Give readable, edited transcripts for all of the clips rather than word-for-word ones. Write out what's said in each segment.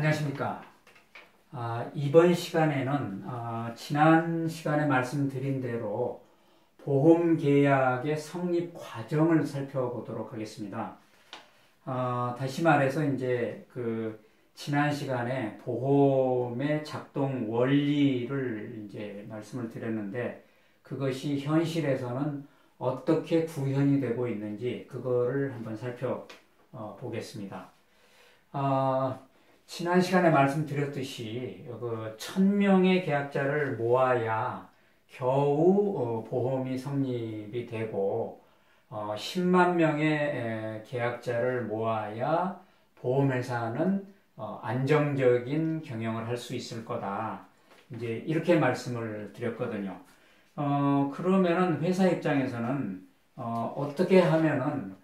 안녕하십니까. 이번 시간에는 지난 시간에 말씀드린 대로 보험 계약의 성립 과정을 살펴보도록 하겠습니다. 다시 말해서 이제 지난 시간에 보험의 작동 원리를 이제 말씀을 드렸는데 그것이 현실에서는 어떻게 구현이 되고 있는지 그거를 한번 살펴보겠습니다. 지난 시간에 말씀드렸듯이 1000명의 계약자를 모아야 겨우 보험이 성립이 되고 10만 명의 계약자를 모아야 보험회사는 안정적인 경영을 할 수 있을 거다. 이제 이렇게 말씀을 드렸거든요. 그러면은 회사 입장에서는 어떻게 하면은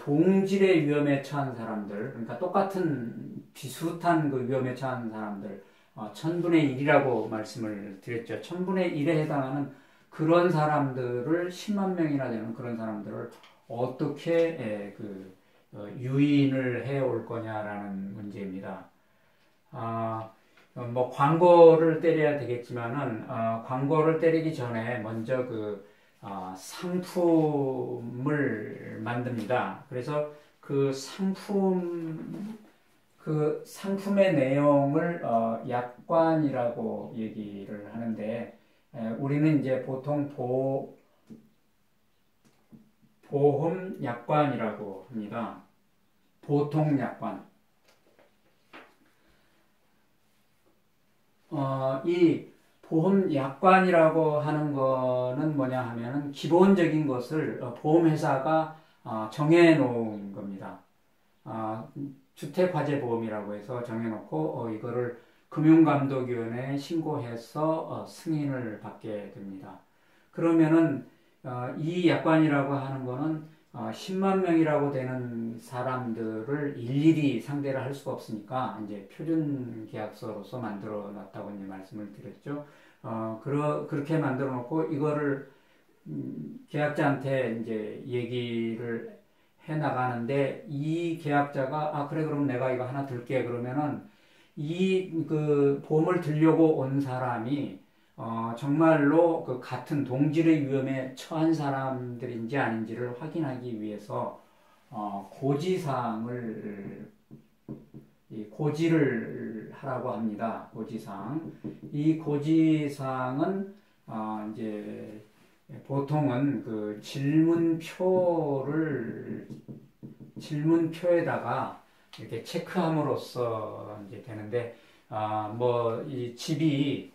동질의 위험에 처한 사람들, 그러니까 똑같은 비슷한 위험에 처한 사람들, 1000분의 1이라고 말씀을 드렸죠. 1000분의 1에 해당하는 그런 사람들을 10만 명이나 되는 그런 사람들을 어떻게 유인을 해 올 거냐라는 문제입니다. 뭐 광고를 때려야 되겠지만은 광고를 때리기 전에 먼저 상품을 만듭니다. 그래서 상품의 내용을 약관이라고 얘기를 하는데 우리는 이제 보통 보험 약관이라고 합니다. 보통 약관. 이 보험 약관이라고 하는 거는 뭐냐 하면은 기본적인 것을 보험회사가 정해 놓은 겁니다. 주택화재보험이라고 해서 정해놓고 이거를 금융감독위원회에 신고해서 승인을 받게 됩니다. 그러면은 이 약관이라고 하는 거는 10만 명이라고 되는 사람들을 일일이 상대를 할 수가 없으니까 이제 표준 계약서로서 만들어 놨다고 이제 말씀을 드렸죠. 그렇게 만들어 놓고 이거를 계약자한테 이제 얘기를 해 나가는데 이 계약자가 그래 그럼 내가 이거 하나 들게 그러면은 보험을 들려고 온 사람이 정말로 같은 동질의 위험에 처한 사람들인지 아닌지를 확인하기 위해서 고지를 하라고 합니다. 고지사항. 이 고지사항은 이제 보통은 질문표에다가 이렇게 체크함으로써 이제 되는데 이 집이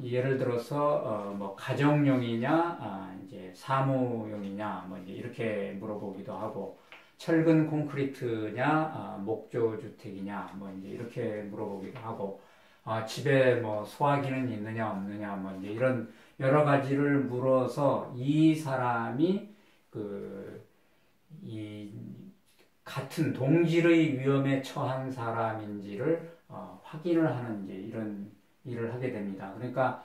예를 들어서 뭐 가정용이냐 이제 사무용이냐 뭐 이제 이렇게 물어보기도 하고 철근 콘크리트냐 목조주택이냐 뭐 이제 이렇게 물어보기도 하고 집에 뭐 소화기는 있느냐 없느냐 뭐 이제 이런 여러 가지를 물어서 이 사람이 이 같은 동질의 위험에 처한 사람인지를 확인을 하는 이제 이런 일을 하게 됩니다. 그러니까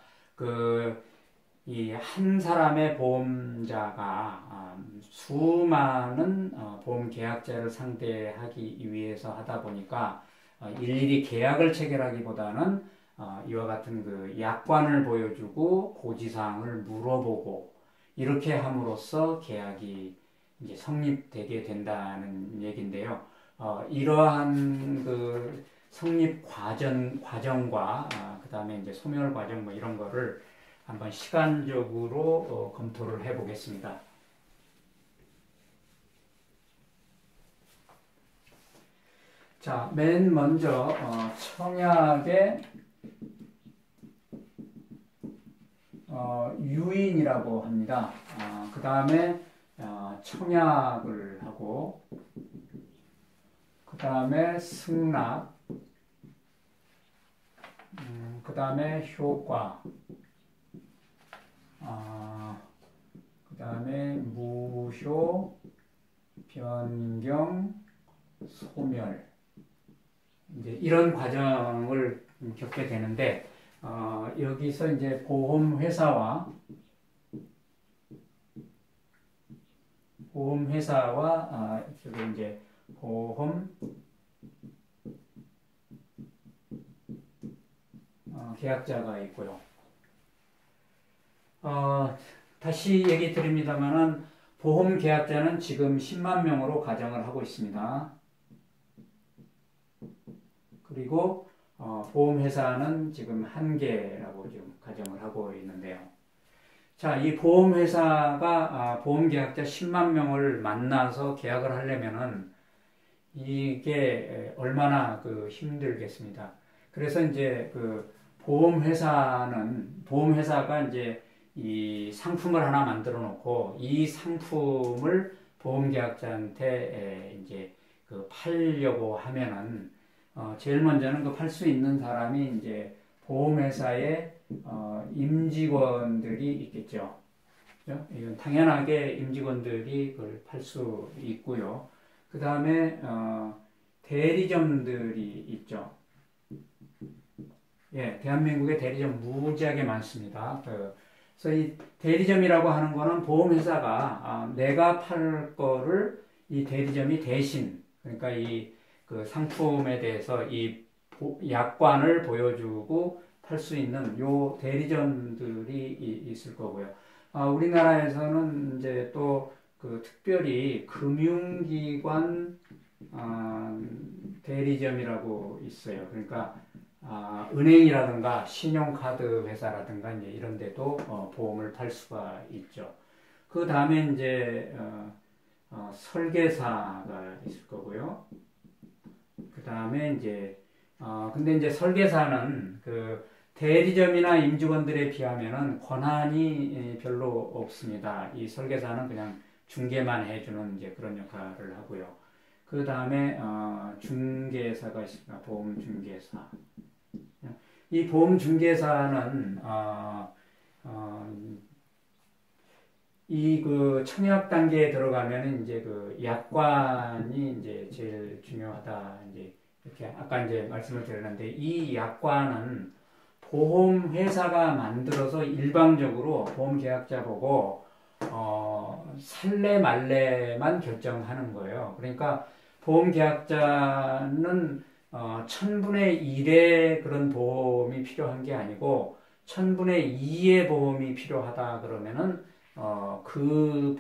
이 한 사람의 보험자가 수많은 보험 계약자를 상대하기 위해서 하다 보니까 일일이 계약을 체결하기보다는 이와 같은 약관을 보여주고 고지사항을 물어보고 이렇게 함으로써 계약이 이제 성립되게 된다는 얘기인데요. 이러한 성립 과정과 그 다음에 이제 소멸 과정 뭐 이런 거를 한번 시간적으로 검토를 해 보겠습니다. 자, 맨 먼저 청약의 유인이라고 합니다. 그 다음에 청약을 하고 그 다음에 승낙 그 다음에 효과 그 다음에 무효 변경 소멸 이제 이런 과정을 겪게 되는데 여기서 이제 보험회사와 이제 보험 계약자가 있고요. 다시 얘기 드립니다만은 보험 계약자는 지금 10만 명으로 가정을 하고 있습니다. 그리고 보험회사는 지금 1개라고 지금 가정을 하고 있는데요. 자, 이 보험회사가 보험계약자 10만 명을 만나서 계약을 하려면은 이게 얼마나 힘들겠습니다. 그래서 이제 보험회사가 이제 이 상품을 하나 만들어 놓고 이 상품을 보험계약자한테 이제 팔려고 하면은 제일 먼저는 팔 수 있는 사람이 이제 보험회사의 임직원들이 있겠죠. 이건 당연하게 임직원들이 그걸 팔 수 있고요. 그 다음에 대리점들이 있죠. 예, 대한민국에 대리점 무지하게 많습니다. 그래서 이 대리점이라고 하는 거는 보험회사가 내가 팔 거를 이 대리점이 대신, 그러니까 그 상품에 대해서 이 약관을 보여주고 팔 수 있는 요 대리점들이 있을 거고요. 우리나라에서는 이제 또 특별히 금융기관 대리점이라고 있어요. 그러니까 은행이라든가 신용카드 회사라든가 이제 이런 데도 보험을 팔 수가 있죠. 그 다음에 이제 설계사가 있을 거고요. 그 다음에 이제 근데 이제 설계사는 대리점이나 임직원들에 비하면은 권한이 별로 없습니다. 이 설계사는 그냥 중개만 해주는 이제 그런 역할을 하고요. 그 다음에 중개사가 있습니다. 보험중개사. 이 보험중개사는 이 청약 단계에 들어가면 이제 약관이 이제 제일 중요하다. 이제 이렇게 아까 이제 말씀을 드렸는데 이 약관은 보험회사가 만들어서 일방적으로 보험계약자 보고 살래 말래만 결정하는 거예요. 그러니까 보험계약자는 1000분의 1의 그런 보험이 필요한 게 아니고 1000분의 2의 보험이 필요하다 그러면은 그런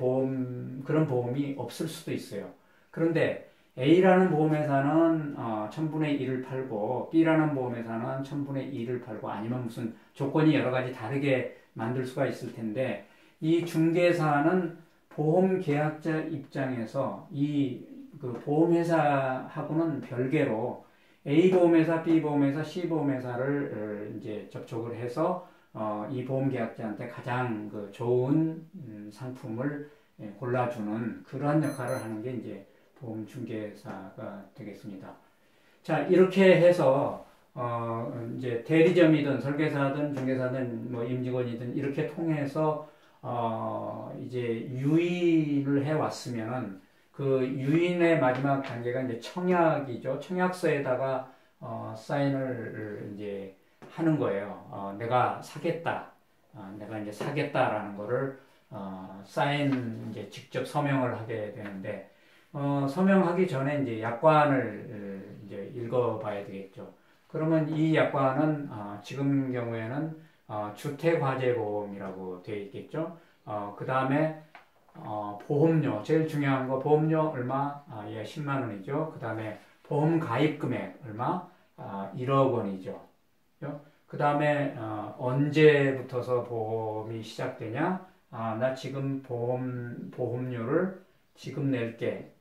보험이 없을 수도 있어요. 그런데 A라는 보험회사는 1000분의 1을 팔고 B라는 보험회사는 1000분의 2를 팔고 아니면 무슨 조건이 여러 가지 다르게 만들 수가 있을 텐데 이 중개사는 보험계약자 입장에서 보험회사하고는 별개로 A 보험회사, B 보험회사, C 보험회사를 이제 접촉을 해서 이 보험계약자한테 가장 좋은 상품을 골라주는 그러한 역할을 하는 게 이제 보험중개사가 되겠습니다. 자, 이렇게 해서 이제 대리점이든 설계사든 중개사든 뭐 임직원이든 이렇게 통해서 이제 유인을 해 왔으면은 그 유인의 마지막 단계가 이제 청약이죠. 청약서에다가 사인을 이제 하는 거예요. 내가 사겠다. 내가 이제 사겠다라는 거를 사인 이제 직접 서명을 하게 되는데 서명하기 전에 이제 약관을 이제 읽어봐야 되겠죠. 그러면 이 약관은 지금 경우에는 주택화재보험이라고 되어 있겠죠. 그 다음에 보험료 제일 중요한 거 보험료 얼마? 예, 10만 원이죠. 그 다음에 보험 가입 금액 얼마? 1억 원이죠. 그 다음에 언제부터서 보험이 시작되냐? 나 지금 보험료를 지금 낼게.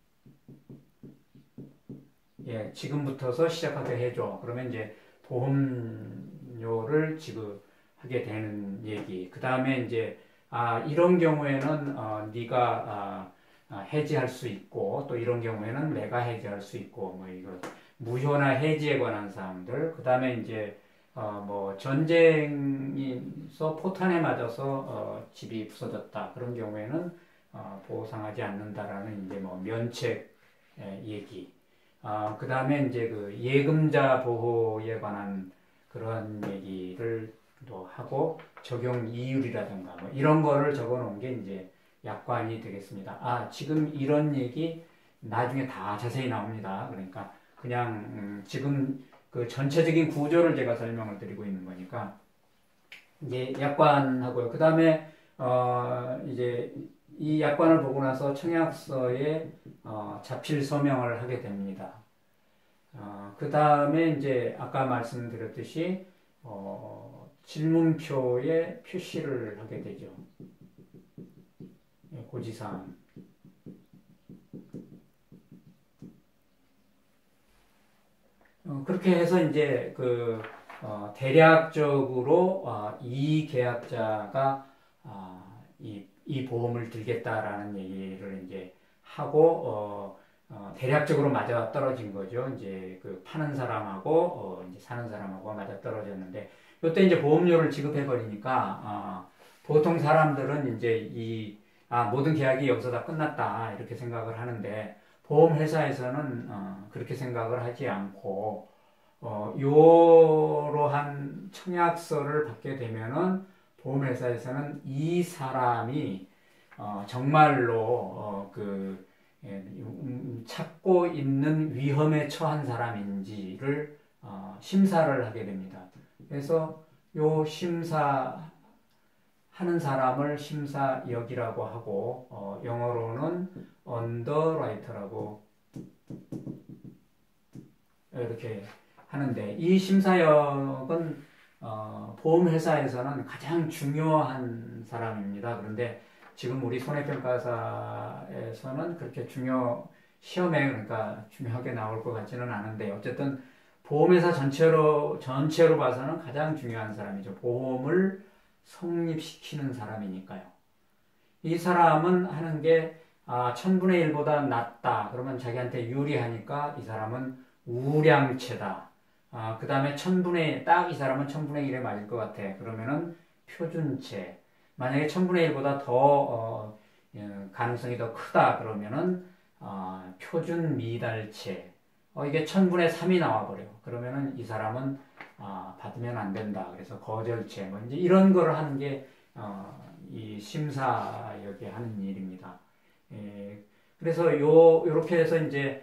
예, 지금부터서 시작하게 해줘. 그러면 이제 보험료를 지급하게 되는 얘기. 그 다음에 이제 이런 경우에는 네가 해지할 수 있고 또 이런 경우에는 내가 해지할 수 있고 뭐 이거 무효나 해지에 관한 사항들. 그 다음에 이제 뭐 전쟁에서 포탄에 맞아서 집이 부서졌다. 그런 경우에는 보상하지 않는다라는 이제 뭐 면책 얘기. 그 다음에 이제 예금자 보호에 관한 그런 얘기를 또 하고 적용 이율이라든가 뭐 이런 거를 적어 놓은 게 이제 약관이 되겠습니다. 지금 이런 얘기 나중에 다 자세히 나옵니다. 그러니까 그냥 지금 그 전체적인 구조를 제가 설명을 드리고 있는 거니까 이제 약관하고요. 그 다음에 이제 이 약관을 보고 나서 청약서에 자필 서명을 하게 됩니다. 그 다음에 이제 아까 말씀드렸듯이 질문표에 표시를 하게 되죠. 고지사항. 그렇게 해서 이제 대략적으로 이 계약자가 이 보험을 들겠다라는 얘기를 이제 하고 대략적으로 맞아 떨어진 거죠. 이제 그 파는 사람하고 이제 사는 사람하고 맞아 떨어졌는데 이때 이제 보험료를 지급해 버리니까 보통 사람들은 이제 모든 계약이 여기서 다 끝났다 이렇게 생각을 하는데 보험회사에서는 그렇게 생각을 하지 않고 요러한 청약서를 받게 되면은 보험회사에서는 이 사람이 정말로 찾고 있는 위험에 처한 사람인지를 심사를 하게 됩니다. 그래서 요 심사하는 사람을 심사역이라고 하고 영어로는 언더라이터라고 이렇게 하는데 이 심사역은 보험회사에서는 가장 중요한 사람입니다. 그런데 지금 우리 손해평가사에서는 그렇게 시험에 그러니까 중요하게 나올 것 같지는 않은데 어쨌든 보험회사 전체로 봐서는 가장 중요한 사람이죠. 보험을 성립시키는 사람이니까요. 이 사람은 하는 게 1000분의 1보다 낫다. 그러면 자기한테 유리하니까 이 사람은 우량채다. 그 다음에 딱 이 사람은 1000분의 1에 맞을 것 같아. 그러면은 표준채. 만약에 1000분의 1보다 더 가능성이 더 크다. 그러면은 표준 미달채. 이게 1000분의 3이 나와버려. 그러면은 이 사람은 받으면 안 된다. 그래서 거절채. 뭐 이제 이런 거를 하는 게 이 심사역이 하는 일입니다. 그래서 요렇게 해서 이제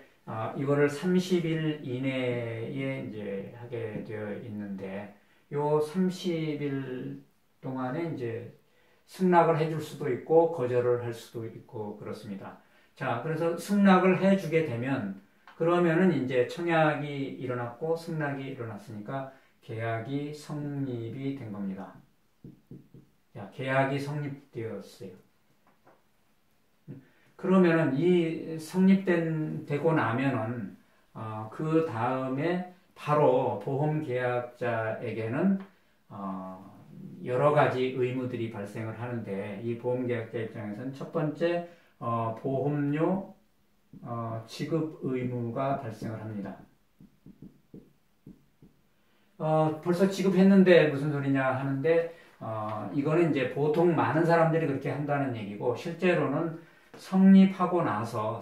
이거를 30일 이내에 이제 하게 되어 있는데 요 30일 동안에 이제 승낙을 해줄 수도 있고 거절을 할 수도 있고 그렇습니다. 자, 그래서 승낙을 해주게 되면 그러면은 이제 청약이 일어났고 승낙이 일어났으니까 계약이 성립이 된 겁니다. 자, 계약이 성립되었어요. 그러면은 이 되고 나면은 그 다음에 바로 보험 계약자에게는 여러 가지 의무들이 발생을 하는데 이 보험 계약자 입장에서는 첫 번째 보험료 지급 의무가 발생을 합니다. 벌써 지급했는데 무슨 소리냐 하는데 이거는 이제 보통 많은 사람들이 그렇게 한다는 얘기고 실제로는 성립하고 나서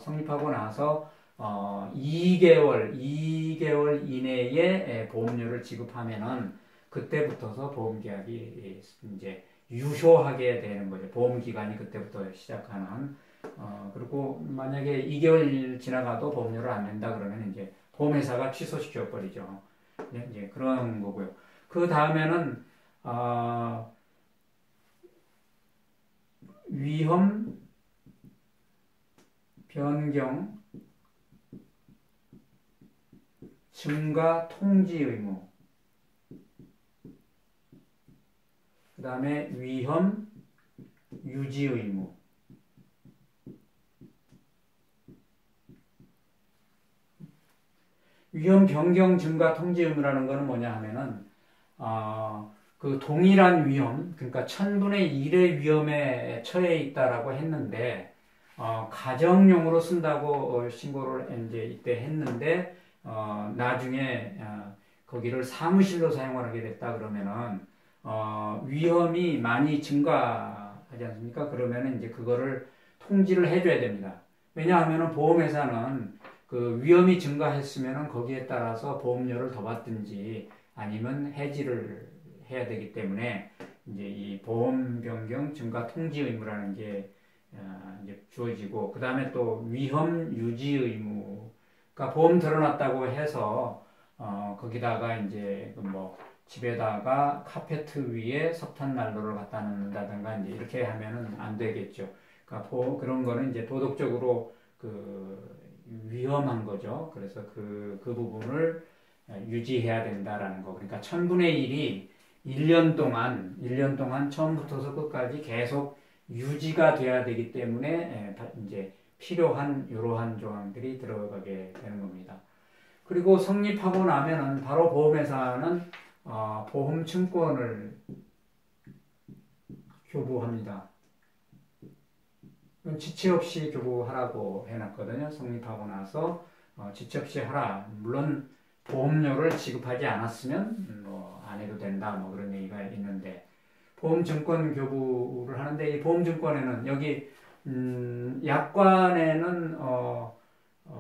2개월 이내에 보험료를 지급하면은 그때부터서 보험 계약이 이제 유효하게 되는 거죠. 보험 기간이 그때부터 시작하는. 그리고 만약에 2개월 지나가도 보험료를 안 낸다 그러면 이제 보험회사가 취소시켜 버리죠. 이제 그런 거고요. 그 다음에는 위험 변경 증가 통지 의무, 그 다음에 위험 유지 의무, 위험 변경 증가 통지 의무라는 것은 뭐냐 하면은 그 동일한 위험, 그러니까 1000분의 1의 위험에 처해 있다라고 했는데 가정용으로 쓴다고 신고를 이제 이때 했는데 나중에 거기를 사무실로 사용을 하게 됐다 그러면은 위험이 많이 증가하지 않습니까? 그러면은 이제 그거를 통지를 해줘야 됩니다. 왜냐하면은 보험회사는 그 위험이 증가했으면은 거기에 따라서 보험료를 더 받든지 아니면 해지를 해야 되기 때문에 이제 이 보험 변경 증가 통지 의무라는 게 이제 주어지고, 그 다음에 또 위험 유지 의무. 그러니까 보험 들어놨다고 해서 거기다가 이제 뭐 집에다가 카페트 위에 석탄 난로를 갖다 놓는다든가 이제 이렇게 하면은 안 되겠죠. 그러니까 그런 거는 이제 도덕적으로 그 위험한 거죠. 그래서 그 부분을 유지해야 된다라는 거. 그러니까 1000분의 1이 1년 동안 처음부터서 끝까지 계속 유지가 돼야 되기 때문에 이제 필요한 이러한 조항들이 들어가게 되는 겁니다. 그리고 성립하고 나면은 바로 보험회사는 보험증권을 교부합니다. 지체 없이 교부하라고 해놨거든요. 성립하고 나서 지체 없이 하라. 물론 보험료를 지급하지 않았으면 뭐 안 해도 된다. 뭐 그런 얘기가 있는데 보험증권 교부를 하는데 이 보험증권에는 여기 약관에는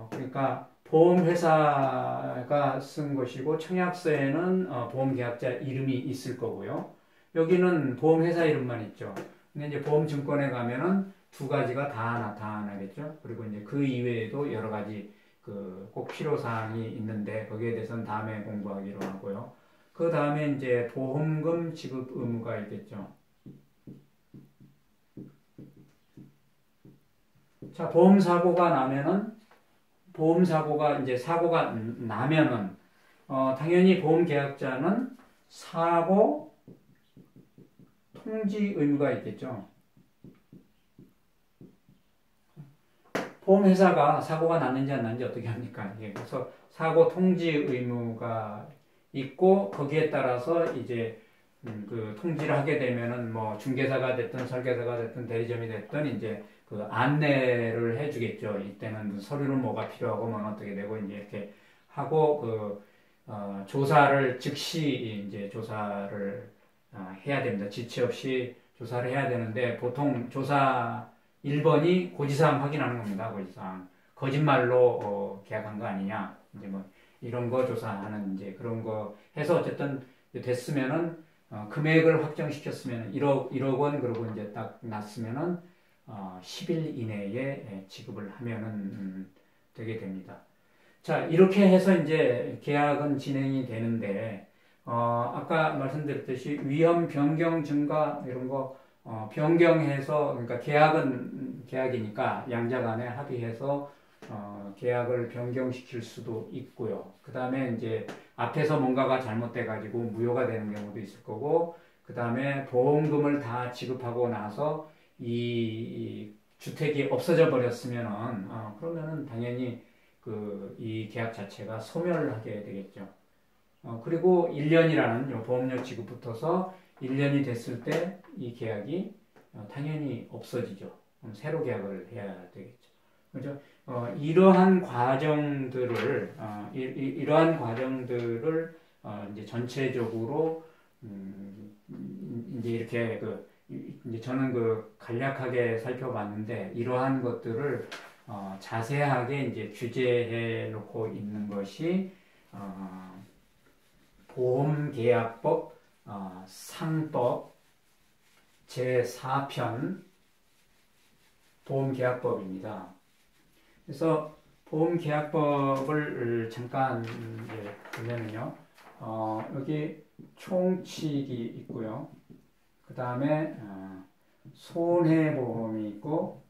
그러니까 보험회사가 쓴 것이고 청약서에는 보험계약자 이름이 있을 거고요. 여기는 보험회사 이름만 있죠. 근데 이제 보험증권에 가면은 두 가지가 다 나타나겠죠. 그리고 이제 그 이외에도 여러 가지 그 꼭 필요사항이 있는데 거기에 대해서는 다음에 공부하기로 하고요. 그 다음에 이제 보험금 지급 의무가 있겠죠. 자, 보험사고가 이제 사고가 나면은 당연히 보험계약자는 사고 통지 의무가 있겠죠. 보험회사가 사고가 났는지 안 났는지 어떻게 합니까? 그래서 사고 통지 의무가 있고 거기에 따라서 이제 그 통지를 하게 되면은 뭐 중개사가 됐든 설계사가 됐든 대리점이 됐든 이제 그 안내를 해주겠죠. 이때는 서류는 뭐가 필요하고 뭐 어떻게 되고 이제 이렇게 하고 조사를 즉시 이제 조사를 해야 됩니다. 지체 없이 조사를 해야 되는데 보통 조사 1번이 고지사항 확인하는 겁니다. 고지사항. 거짓말로 계약한 거 아니냐. 이제 뭐 이런 거 조사하는 이제 그런 거 해서 어쨌든 됐으면은 금액을 확정시켰으면 1억 원 그러고 이제 딱 났으면은 10일 이내에 지급을 하면은 되게 됩니다. 자, 이렇게 해서 이제 계약은 진행이 되는데 아까 말씀드렸듯이 위험 변경 증가 이런 거 변경해서 그러니까 계약은 계약이니까 양자 간에 합의해서 계약을 변경시킬 수도 있고요. 그 다음에 이제 앞에서 뭔가가 잘못돼 가지고 무효가 되는 경우도 있을 거고 그 다음에 보험금을 다 지급하고 나서 이 주택이 없어져 버렸으면은 그러면은 당연히 이 계약 자체가 소멸하게 되겠죠. 그리고 1년이라는 보험료 지급부터서 1년이 됐을 때 이 계약이 당연히 없어지죠. 그럼 새로 계약을 해야 되겠죠. 그죠? 이러한 과정들을 이제 전체적으로 이제 이렇게 이제 저는 간략하게 살펴봤는데 이러한 것들을 자세하게 이제 규제해 놓고 있는 것이 보험계약법 상법 제4편 보험계약법입니다. 그래서 보험계약법을 잠깐 보면은요, 여기 총칙이 있고요. 그 다음에 손해보험이 있고,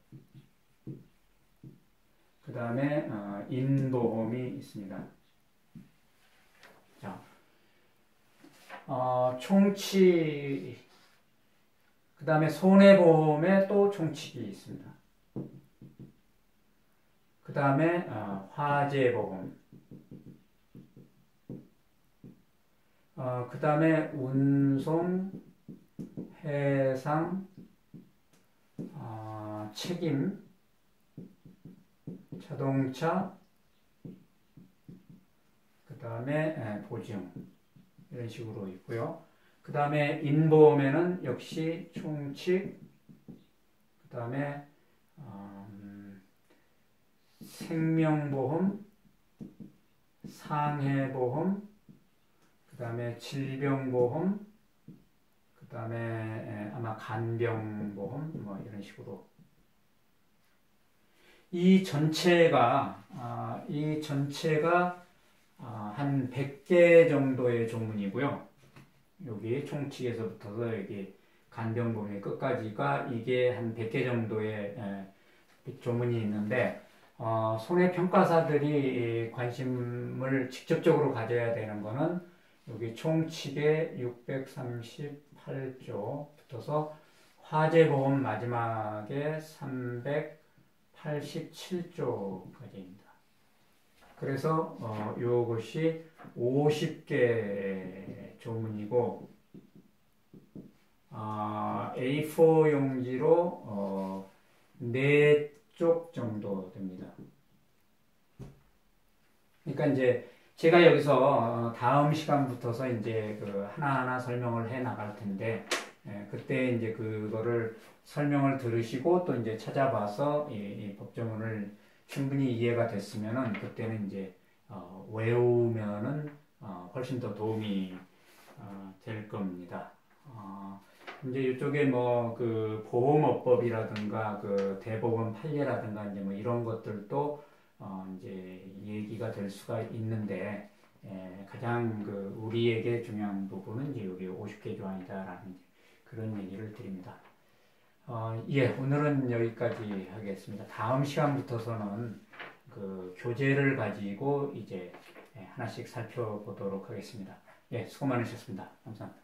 그 다음에 인보험이 있습니다. 자, 총칙, 그 다음에 손해보험에 또 총칙이 있습니다. 그 다음에 화재보험, 그 다음에 운송, 해상, 책임, 자동차, 그 다음에 보증 이런 식으로 있고요. 그 다음에 인보험에는 역시 총칙, 그 다음에 생명보험, 상해보험, 그 다음에 질병보험, 그 다음에 아마 간병보험 뭐 이런 식으로 이 전체가 한 100개 정도의 조문이고요. 여기 총칙에서부터서 여기 간병부의 끝까지가 이게 한 100개 정도의 조문이 있는데 손해평가사들이 관심을 직접적으로 가져야 되는 거는 여기 총칙의 638조 붙어서 화재보험 마지막에 387조까지입니다. 그래서 이것이 50개 조문이고 A4 용지로 4쪽 정도 됩니다. 그러니까 이제 제가 여기서 다음 시간부터서 이제 그 하나하나 설명을 해 나갈 텐데 그때 이제 그거를 설명을 들으시고 또 이제 찾아봐서 이 법조문을 충분히 이해가 됐으면은 그때는 이제 외우면은 훨씬 더 도움이 될 겁니다. 이제 이쪽에 뭐 그 보험업법이라든가 그 대법원 판례라든가 이제 뭐 이런 것들도 이제 얘기가 될 수가 있는데 가장 그 우리에게 중요한 부분은 이제 여기 50개 조항이다라는 그런 얘기를 드립니다. 예, 오늘은 여기까지 하겠습니다. 다음 시간부터서는 그 교재를 가지고 이제 하나씩 살펴보도록 하겠습니다. 예, 수고 많으셨습니다. 감사합니다.